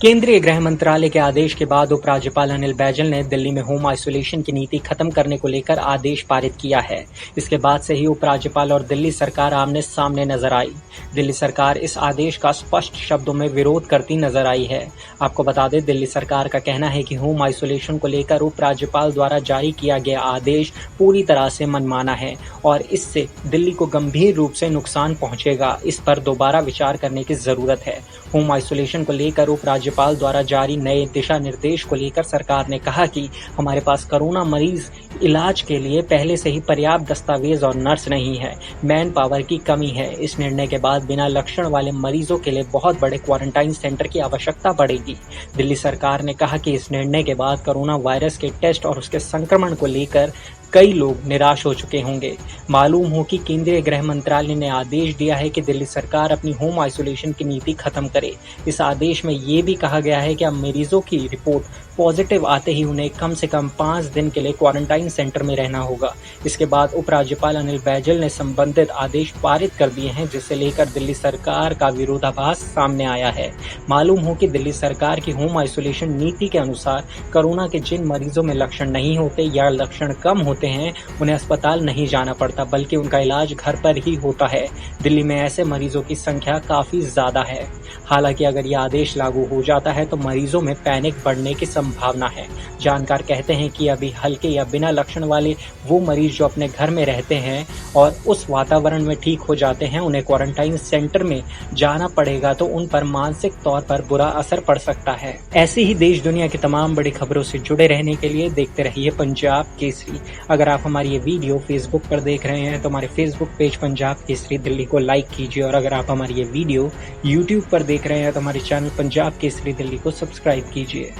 केंद्रीय गृह मंत्रालय के आदेश के बाद उपराज्यपाल अनिल बैजल ने दिल्ली में होम आइसोलेशन की नीति खत्म करने को लेकर आदेश पारित किया है। इसके बाद से ही उपराज्यपाल और दिल्ली सरकार आमने सामने नजर आई। दिल्ली सरकार इस आदेश का स्पष्ट शब्दों में विरोध करती नजर आई है। आपको बता दें, दिल्ली सरकार का कहना है कि होम आइसोलेशन को लेकर उपराज्यपाल द्वारा जारी किया गया आदेश पूरी तरह से मनमाना है और इससे दिल्ली को गंभीर रूप से नुकसान पहुंचेगा। इस पर दोबारा विचार करने की जरूरत है। होम आइसोलेशन को लेकर उपराज्यपाल द्वारा जारी नए दिशा निर्देश को लेकर सरकार ने कहा कि हमारे पास कोरोना मरीज इलाज के लिए पहले से ही पर्याप्त दस्तावेज और नर्स नहीं है, मैन पावर की कमी है। इस निर्णय के बाद बिना लक्षण वाले मरीजों के लिए बहुत बड़े क्वारंटाइन सेंटर की आवश्यकता पड़ेगी। दिल्ली सरकार ने कहा कि इस निर्णय के बाद कोरोना वायरस के टेस्ट और उसके संक्रमण को लेकर कई लोग निराश हो चुके होंगे। मालूम हो कि केंद्रीय गृह मंत्रालय ने आदेश दिया है कि दिल्ली सरकार अपनी होम आइसोलेशन की नीति खत्म करे। इस आदेश में ये भी कहा गया है कि अब मरीजों की रिपोर्ट पॉजिटिव आते ही उन्हें कम से कम 5 दिन के लिए क्वारंटाइन सेंटर में रहना होगा। इसके बाद उपराज्यपाल अनिल बैजल ने संबंधित आदेश पारित कर दिए हैं, जिसे लेकर दिल्ली सरकार का विरोधाभास सामने आया है। मालूम हो कि दिल्ली सरकार की होम आइसोलेशन नीति के अनुसार कोरोना के जिन मरीजों में लक्षण नहीं होते या लक्षण कम होते हैं, उन्हें अस्पताल नहीं जाना पड़ता, बल्कि उनका इलाज घर पर ही होता है। दिल्ली में ऐसे मरीजों की संख्या काफी ज्यादा है। हालांकि अगर यह आदेश लागू हो जाता है तो मरीजों में पैनिक बढ़ने की संभावना है। जानकार कहते हैं कि अभी हल्के या बिना लक्षण वाले वो मरीज जो अपने घर में रहते हैं और उस वातावरण में ठीक हो जाते हैं, उन्हें क्वारंटाइन सेंटर में जाना पड़ेगा तो उन पर मानसिक तौर पर बुरा असर पड़ सकता है। ऐसी ही देश दुनिया की तमाम बड़ी खबरों से जुड़े रहने के लिए देखते रहिए पंजाब केसरी। अगर आप हमारी ये वीडियो फेसबुक पर देख रहे हैं तो हमारे फेसबुक पेज पंजाब केसरी दिल्ली को लाइक कीजिए और अगर आप हमारी ये वीडियो यूट्यूब पर देख रहे हैं तो हमारे चैनल पंजाब केसरी दिल्ली को सब्सक्राइब कीजिए।